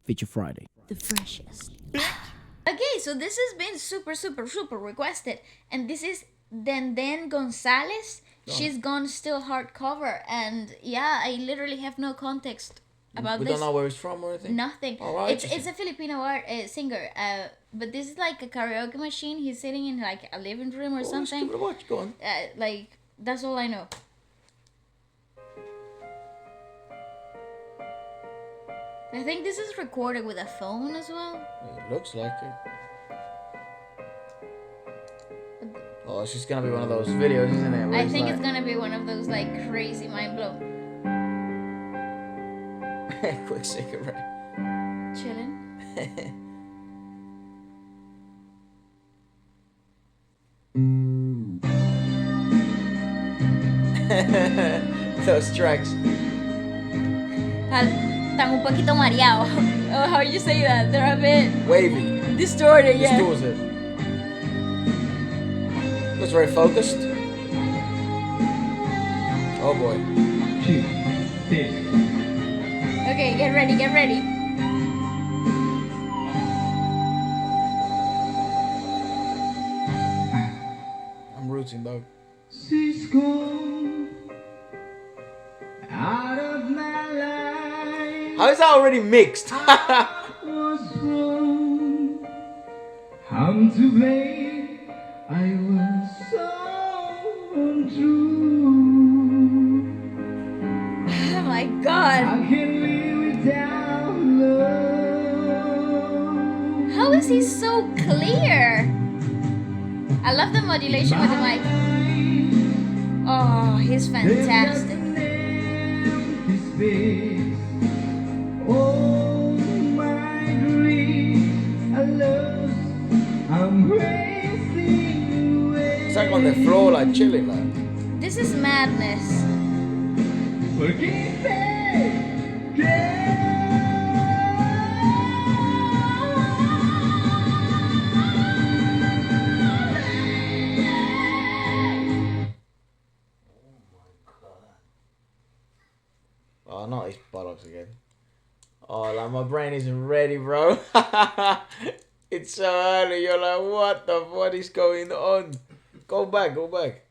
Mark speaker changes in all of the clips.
Speaker 1: Feature Friday.
Speaker 2: The freshest. Okay, so this has been super requested. And this is Deden Gonzales. She's gone Steelheart cover. And yeah, I literally have no context about
Speaker 3: We
Speaker 2: this.
Speaker 3: don't know where it's from or anything?
Speaker 2: Nothing.
Speaker 3: All right,
Speaker 2: It's a Filipino singer. But this is like a karaoke machine. He's sitting in like a living room or
Speaker 3: Let's
Speaker 2: something.
Speaker 3: give it a watch. Go on.
Speaker 2: Like, that's all I know. I think this is recorded with a phone as well.
Speaker 3: It looks like it. Oh, it's just gonna be one of those videos, isn't it?
Speaker 2: I think it's gonna be one of those like crazy mind blow.
Speaker 3: Quick cigarette.
Speaker 2: Chilling.
Speaker 3: Those tracks.
Speaker 2: Están un poquito mareado. Oh, how you say that? They're a bit
Speaker 3: Wavy.
Speaker 2: distorted, yeah.
Speaker 3: Distorts it. Looks very focused. Oh boy.
Speaker 2: Okay, get ready, get ready.
Speaker 3: I'm rooting though.
Speaker 4: She's gone out of my life.
Speaker 3: How is that already mixed?
Speaker 4: Was wrong. I'm to blame. I was so untrue.
Speaker 2: Oh my
Speaker 4: I
Speaker 2: god.
Speaker 4: can't live without love.
Speaker 2: How is he so clear? I love the modulation with the mic. Oh, he's fantastic.
Speaker 4: Oh, my dream, I love, I'm racing away.
Speaker 3: It's like on the floor, like chilling, like.
Speaker 2: This is madness.
Speaker 4: Forgive me,
Speaker 3: Oh, not his buttocks again. Oh, like my brain isn't ready, bro. It's so early. You're like, what is going on? Go back, go back.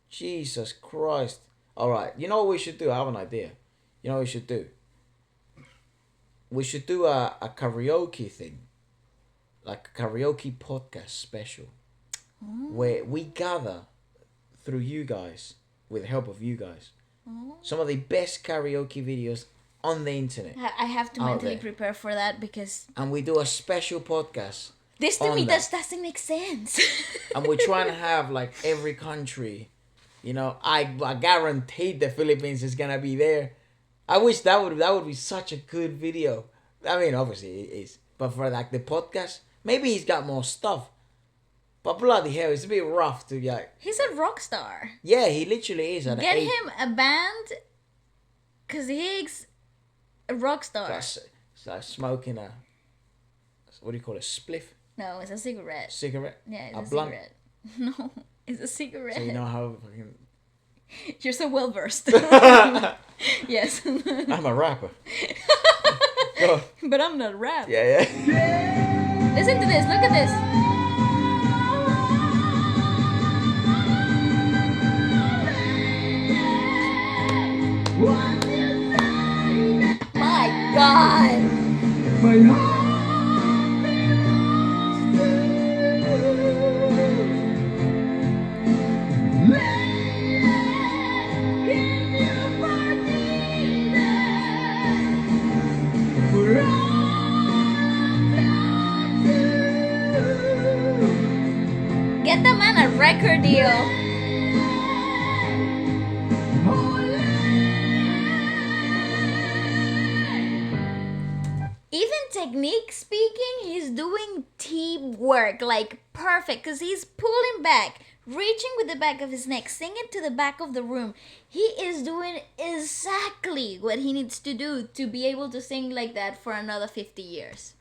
Speaker 3: Jesus Christ. All right. You know what we should do? I have an idea. You know what we should do? We should do a karaoke thing. Like a karaoke podcast special. Where we gather through you guys, with the help of you guys, some of the best karaoke videos on the internet.
Speaker 2: I have to
Speaker 3: Out
Speaker 2: mentally
Speaker 3: there.
Speaker 2: prepare for that because
Speaker 3: And we do a special podcast.
Speaker 2: this to
Speaker 3: On
Speaker 2: me
Speaker 3: that.
Speaker 2: just doesn't make sense.
Speaker 3: And we're trying to have like every country. You know, I guarantee the Philippines is gonna be there. I wish that would be such a good video. I mean, obviously it is. But for like the podcast, maybe he's got more stuff. But bloody hell, it's a bit rough to like.
Speaker 2: He's a rock star.
Speaker 3: Yeah, he literally is. At
Speaker 2: Get
Speaker 3: 8.
Speaker 2: him a band, cause he's a rock star.
Speaker 3: It's like smoking a. What do you call it? Spliff?
Speaker 2: No, it's a cigarette.
Speaker 3: Cigarette?
Speaker 2: Yeah, it's
Speaker 3: A
Speaker 2: a
Speaker 3: blunt?
Speaker 2: cigarette. No, it's a cigarette.
Speaker 3: So you know how fucking.
Speaker 2: You're so well versed. Yes.
Speaker 3: I'm a rapper. Go on.
Speaker 2: But I'm not rap.
Speaker 3: Yeah.
Speaker 2: Listen to this. Look at this. My God.
Speaker 4: my heart.
Speaker 2: Get the man a record deal. Even technique speaking, he's doing teamwork like perfect because he's pulling back, reaching with the back of his neck, singing to the back of the room. He is doing exactly what he needs to do to be able to sing like that for another 50 years.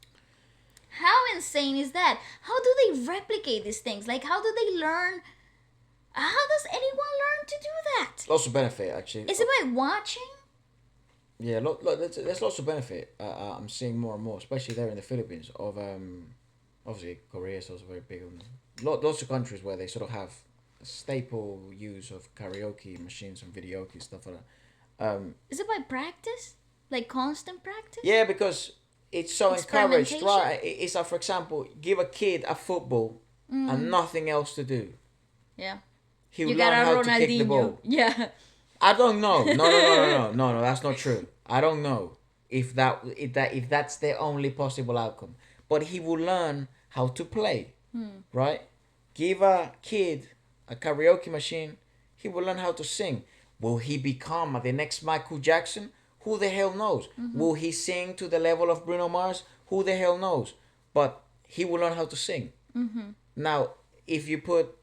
Speaker 2: How insane is that? How do they replicate these things? Like, how do they learn? How does anyone learn to do that?
Speaker 3: Lots of benefit, actually.
Speaker 2: Is it by watching?
Speaker 3: Yeah, there's lots of benefit. I'm seeing more and more, especially there in the Philippines. Of obviously Korea is also very big on lots of countries where they sort of have a staple use of karaoke machines and videoke stuff like that.
Speaker 2: Is it by practice? Like constant practice?
Speaker 3: Yeah, because it's so encouraged,
Speaker 2: Experimentation?
Speaker 3: right? It's like, for example, give a kid a football and nothing else to do.
Speaker 2: Yeah.
Speaker 3: He'll
Speaker 2: You got
Speaker 3: learn
Speaker 2: a
Speaker 3: how to kick the
Speaker 2: Ronaldinho.
Speaker 3: ball.
Speaker 2: Yeah.
Speaker 3: I don't know. No, that's not true. I don't know if that's the only possible outcome. But he will learn how to play, right? Give a kid a karaoke machine, he will learn how to sing. Will he become the next Michael Jackson? Who the hell knows? Will he sing to the level of Bruno Mars? Who the hell knows? But he will learn how to sing. Now, if you put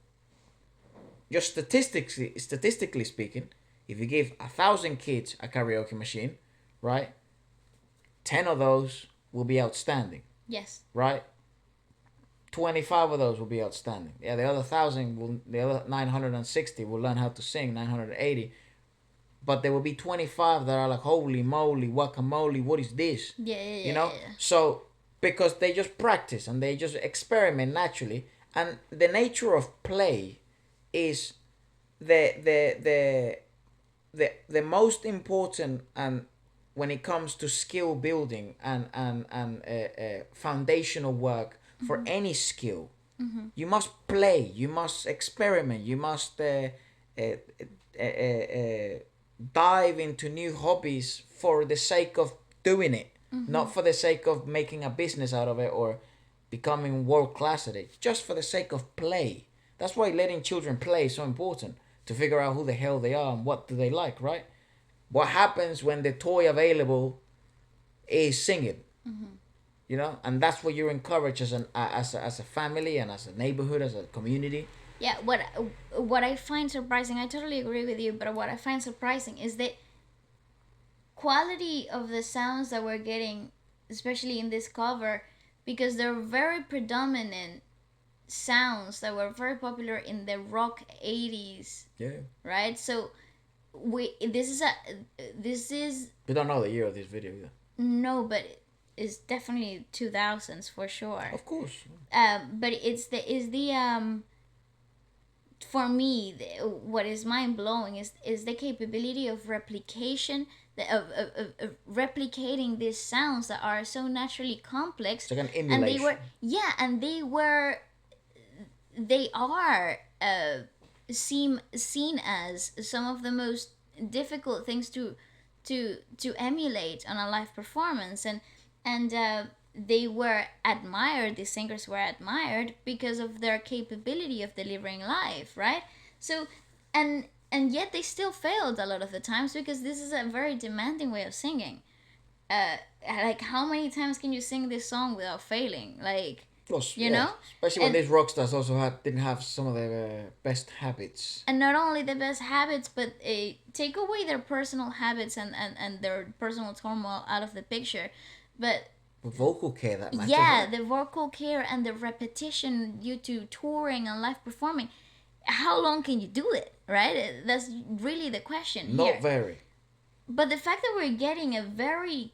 Speaker 3: just statistically speaking, if you give 1,000 kids a karaoke machine, right, 10 of those will be outstanding,
Speaker 2: Yes.
Speaker 3: right? 25 of those will be outstanding. Yeah, the other 960 will learn how to sing, 980. But there will be 25 that are like, holy moly, guacamole, what is this?
Speaker 2: Yeah.
Speaker 3: You know? So, because they just practice and they just experiment naturally. And the nature of play is the most important, and when it comes to skill building and foundational work for any skill, you must play, you must experiment, you must dive into new hobbies for the sake of doing it, not for the sake of making a business out of it or becoming world class at it, just for the sake of play. That's why letting children play is so important, to figure out who the hell they are and what do they like, right? What happens when the toy available is singing? You know, and that's what you're encouraged as a family and as a neighborhood, as a community.
Speaker 2: Yeah, what I find surprising, I totally agree with you, but what I find surprising is the quality of the sounds that we're getting, especially in this cover, because they're very predominant sounds that were very popular in the rock 80s,
Speaker 3: Yeah.
Speaker 2: right? So this is
Speaker 3: We don't know the year of this video either.
Speaker 2: no, but it's definitely 2000s for sure.
Speaker 3: Of course.
Speaker 2: But for me, what is mind blowing is the capability of replication, of replicating these sounds that are so naturally complex.
Speaker 3: It's like an
Speaker 2: And
Speaker 3: emulation.
Speaker 2: they are seen as some of the most difficult things to emulate on a live performance, and they were admired. The singers were admired because of their capability of delivering live, right? So, and yet they still failed a lot of the times, because this is a very demanding way of singing. Like, how many times can you sing this song without failing? Like, you know?
Speaker 3: Especially when
Speaker 2: And-
Speaker 3: these rock stars also didn't have some of their best habits.
Speaker 2: And not only the best habits, but take away their personal habits and their personal turmoil out of the picture. But
Speaker 3: But vocal care, that matters.
Speaker 2: yeah,
Speaker 3: right?
Speaker 2: the vocal care and the repetition due to touring and live performing, how long can you do it, right? That's really the question
Speaker 3: Not
Speaker 2: here.
Speaker 3: very.
Speaker 2: But the fact that we're getting a very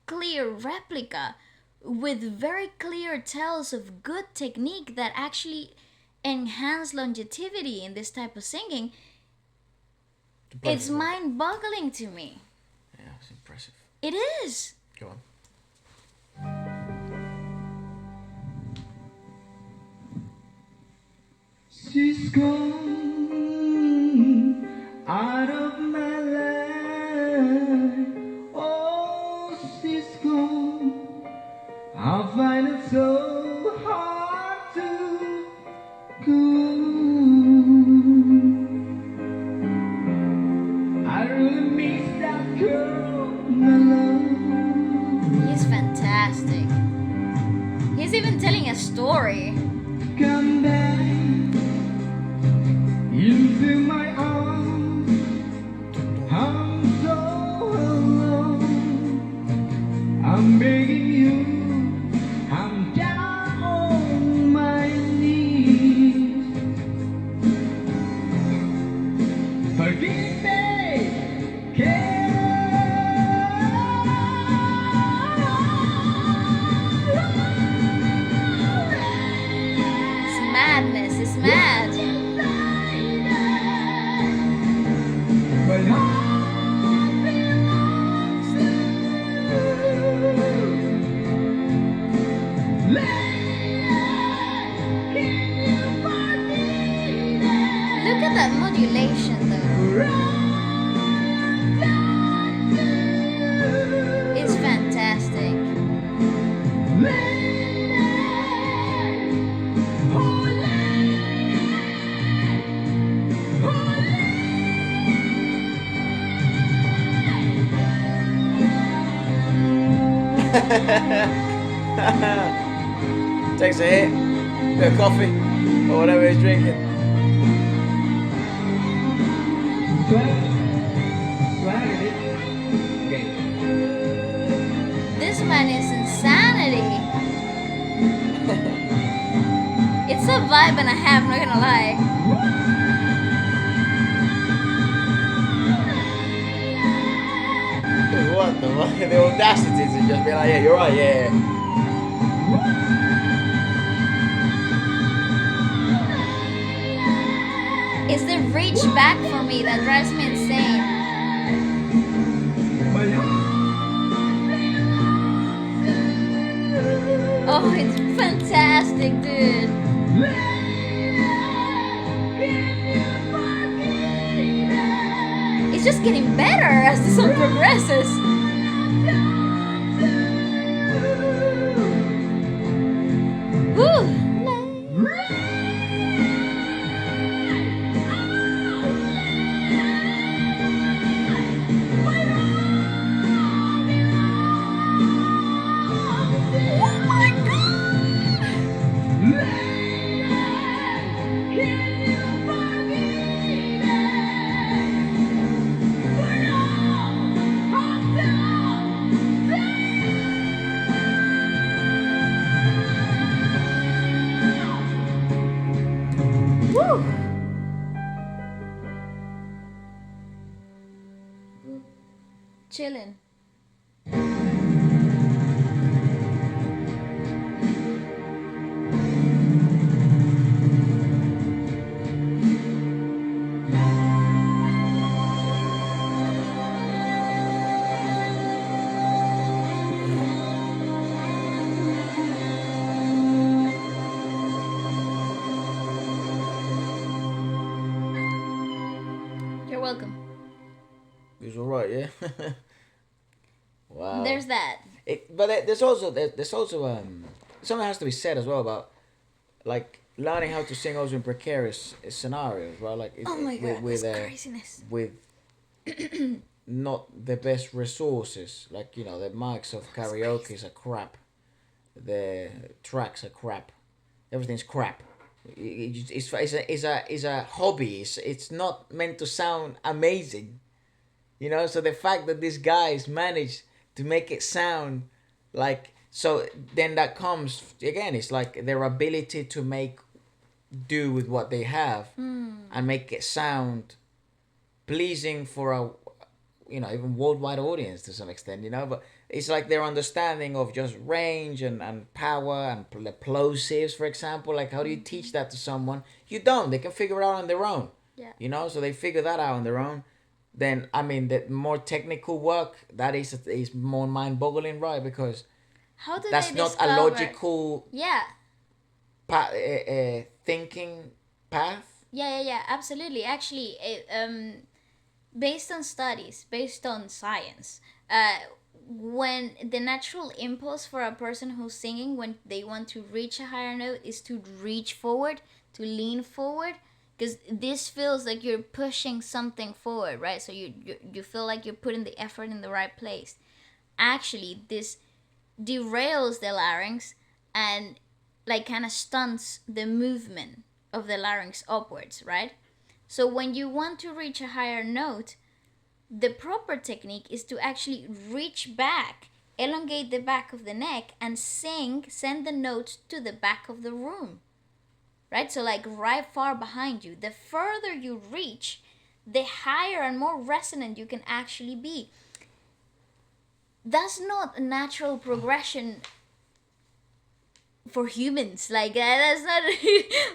Speaker 2: clear replica with very clear tells of good technique that actually enhance longevity in this type of singing, it's mind-boggling to me.
Speaker 3: Yeah, it's impressive.
Speaker 2: It is.
Speaker 3: Go on.
Speaker 4: She's gone out of my life. Oh, she's gone. I find it so hard to go. I really miss that girl, my love.
Speaker 2: He's fantastic. He's even telling a story.
Speaker 4: Come back into my arms. I'm so alone. I'm begging you. I'm down on my knees. Forgive me, care
Speaker 2: modulation though is fantastic.
Speaker 3: Takes a hit, bit of coffee, or whatever he's drinking.
Speaker 2: This man is insanity. It's a vibe and a half, not gonna lie.
Speaker 3: What the fuck? The audacity to just be like, yeah, you're right, yeah.
Speaker 2: It's the reach back for me that drives me insane. Oh, it's fantastic, dude. It's just getting better as the song progresses. Woo! Chilling. You're welcome.
Speaker 3: He's alright, yeah. Wow.
Speaker 2: There's that.
Speaker 3: But there's also something has to be said as well about like learning how to sing also in precarious scenarios, right? Like
Speaker 2: Oh my god,
Speaker 3: with
Speaker 2: that's craziness.
Speaker 3: with not the best resources. Like, you know, the mics of karaoke are crap, the tracks are crap, everything's crap. It's a hobby. It's not meant to sound amazing, you know. So the fact that these guys managed to make it sound like, so then that comes again, it's like their ability to make do with what they have and make it sound pleasing for a, you know, even worldwide audience to some extent, you know. But it's like their understanding of just range and power and plosives, for example. Like, how do you teach that to someone? You don't. They can figure it out on their own.
Speaker 2: Yeah.
Speaker 3: You know, so they figure that out on their own. Then, I mean, the more technical work, that is more mind-boggling, right? Because
Speaker 2: How do
Speaker 3: that's
Speaker 2: they
Speaker 3: not
Speaker 2: discover?
Speaker 3: a logical
Speaker 2: Yeah.
Speaker 3: thinking path.
Speaker 2: Yeah, absolutely. Actually, based on studies, based on science, when the natural impulse for a person who's singing when they want to reach a higher note is to reach forward, to lean forward, because this feels like you're pushing something forward, right? So you feel like you're putting the effort in the right place. Actually, this derails the larynx and like kind of stunts the movement of the larynx upwards, right? So when you want to reach a higher note, the proper technique is to actually reach back, elongate the back of the neck, and send the notes to the back of the room, right? So like right far behind you. The further you reach, the higher and more resonant you can actually be. That's not a natural progression for humans. Like that's not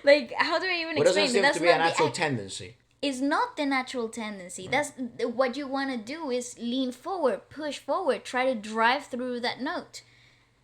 Speaker 2: like, how do I even
Speaker 3: What doesn't
Speaker 2: explain it?
Speaker 3: seem
Speaker 2: That's
Speaker 3: to be a
Speaker 2: not the
Speaker 3: natural tendency.
Speaker 2: is not the natural tendency. That's what you want to do is lean forward, push forward, try to drive through that note.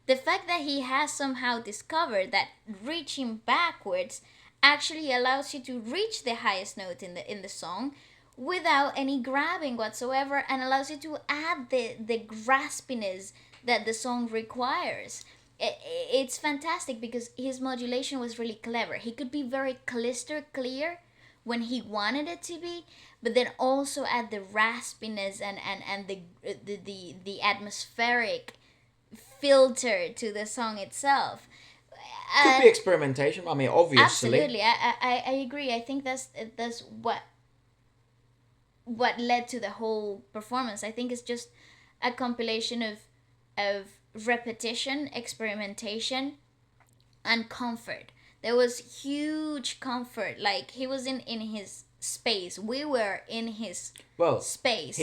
Speaker 2: The fact that he has somehow discovered that reaching backwards actually allows you to reach the highest note in the song without any grabbing whatsoever, and allows you to add the graspiness that the song requires. It's fantastic because his modulation was really clever. He could be very clister clear when he wanted it to be, but then also add the raspiness and the atmospheric filter to the song itself.
Speaker 3: Could be experimentation. I mean, obviously.
Speaker 2: Absolutely, I agree. I think that's what led to the whole performance. I think it's just a compilation of repetition, experimentation, and comfort. There was huge comfort. Like, he was in his space. We were in his space.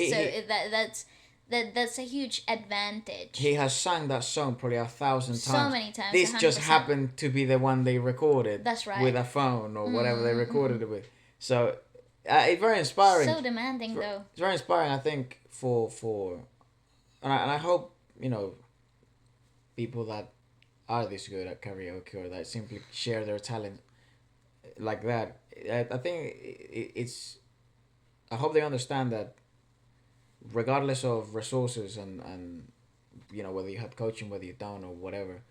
Speaker 2: That's a huge advantage.
Speaker 3: He has sung that song probably 1,000 times.
Speaker 2: So many times.
Speaker 3: This
Speaker 2: 100%.
Speaker 3: just happened to be the one they recorded.
Speaker 2: That's right.
Speaker 3: With a phone or whatever they recorded it with. So it's very inspiring.
Speaker 2: So demanding, though.
Speaker 3: It's very inspiring, I think, for and I hope, people that are this good at karaoke or that simply share their talent like that. I think it's. I hope they understand that, regardless of resources and whether you have coaching, whether you don't, or whatever,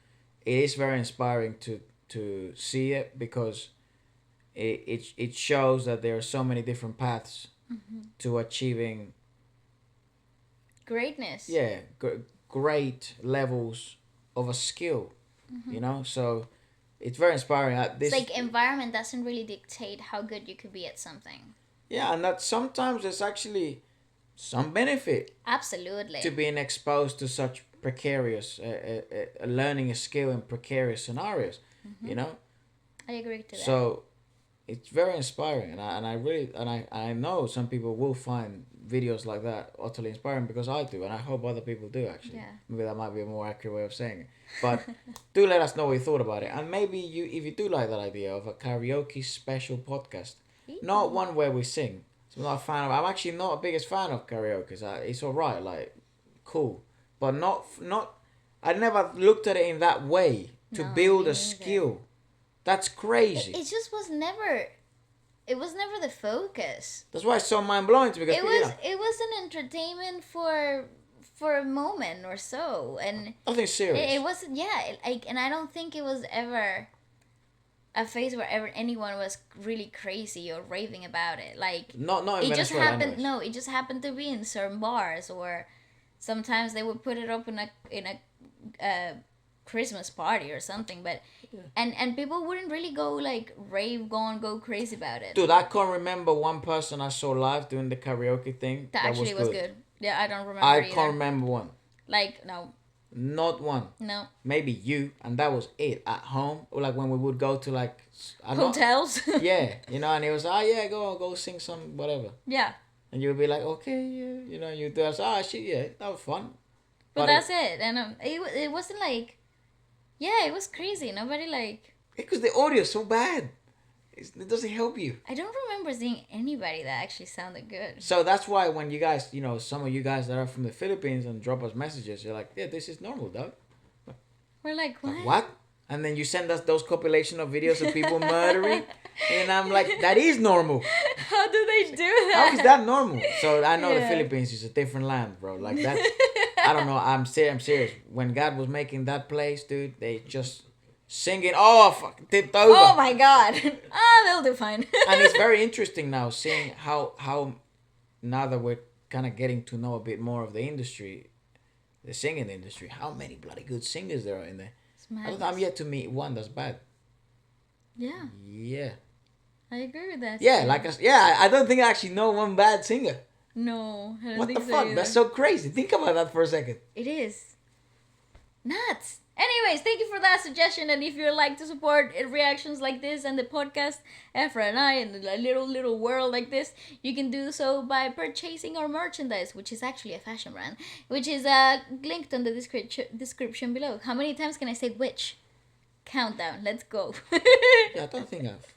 Speaker 3: it is very inspiring to see it, because it shows that there are so many different paths to achieving
Speaker 2: greatness.
Speaker 3: Yeah, great levels of a skill. So it's very inspiring.
Speaker 2: It's like environment doesn't really dictate how good you could be at something.
Speaker 3: Yeah, and that sometimes there's actually some benefit.
Speaker 2: Absolutely.
Speaker 3: To being exposed to such precarious, learning a skill in precarious scenarios,
Speaker 2: I agree to that.
Speaker 3: So it's very inspiring, and I know some people will find videos like that utterly inspiring, because I do, and I hope other people do actually.
Speaker 2: Yeah.
Speaker 3: Maybe that might be a more accurate way of saying it. But do let us know what you thought about it, and maybe if you do like that idea of a karaoke special podcast, not one where we sing. So I'm not a fan of. I'm actually not the biggest fan of karaoke. It's alright, like cool, but not. I never looked at it in that way to build a skill. That's crazy.
Speaker 2: It just was never. It was never the focus.
Speaker 3: That's why it's so mind blowing to me.
Speaker 2: It was an entertainment for a moment or so, and
Speaker 3: nothing serious.
Speaker 2: It wasn't. Yeah, and I don't think it was ever a phase where anyone was really crazy or raving about it. Like,
Speaker 3: not in
Speaker 2: it
Speaker 3: Venezuela,
Speaker 2: just happened.
Speaker 3: anyways.
Speaker 2: No, it just happened to be in certain bars, or sometimes they would put it up in a Christmas party or something. But and people wouldn't really go like go crazy about it.
Speaker 3: Dude, I can't remember one person I saw live doing the karaoke thing.
Speaker 2: That actually was good. Yeah, I don't remember.
Speaker 3: I
Speaker 2: either.
Speaker 3: can't remember one.
Speaker 2: Like, no.
Speaker 3: Not one.
Speaker 2: No.
Speaker 3: Maybe you, and that was it. At home, or like when we would go to like
Speaker 2: hotels.
Speaker 3: Yeah, and it was go sing some whatever.
Speaker 2: Yeah.
Speaker 3: And you would be like, okay, yeah, you do us. Shit, yeah, that was fun.
Speaker 2: But that's it, and it wasn't like, yeah, it was crazy. Nobody like.
Speaker 3: Because the audio is so bad. It doesn't help you.
Speaker 2: I don't remember seeing anybody that actually sounded good.
Speaker 3: So that's why when you guys, some of you guys that are from the Philippines and drop us messages, you're like, yeah, this is normal, dog.
Speaker 2: We're like, what?
Speaker 3: Like, what? And then you send us those compilation of videos of people murdering. And I'm like, that is normal.
Speaker 2: How do they do that?
Speaker 3: How is that normal? So I know the Philippines is a different land, bro. Like that. I don't know. I'm serious. When God was making that place, dude, they just singing. Oh, fuck, tipped over.
Speaker 2: Oh my God. They'll do fine.
Speaker 3: And it's very interesting now seeing how now that we're kind of getting to know a bit more of the industry, the singing industry, how many bloody good singers there are in there. I'm yet to meet one that's bad.
Speaker 2: Yeah.
Speaker 3: Yeah.
Speaker 2: I agree with that.
Speaker 3: Yeah, I don't think I actually know one bad singer.
Speaker 2: No, I don't
Speaker 3: What
Speaker 2: think
Speaker 3: the
Speaker 2: so
Speaker 3: fuck?
Speaker 2: either.
Speaker 3: That's so crazy. Think about that for a second.
Speaker 2: It is. Nuts. Anyways, thank you for that suggestion. And if you'd like to support reactions like this and the podcast, Efra and I, and a little world like this, you can do so by purchasing our merchandise, which is actually a fashion brand, which is linked on the description below. How many times can I say which? Countdown. Let's go.
Speaker 3: Yeah, I don't think I've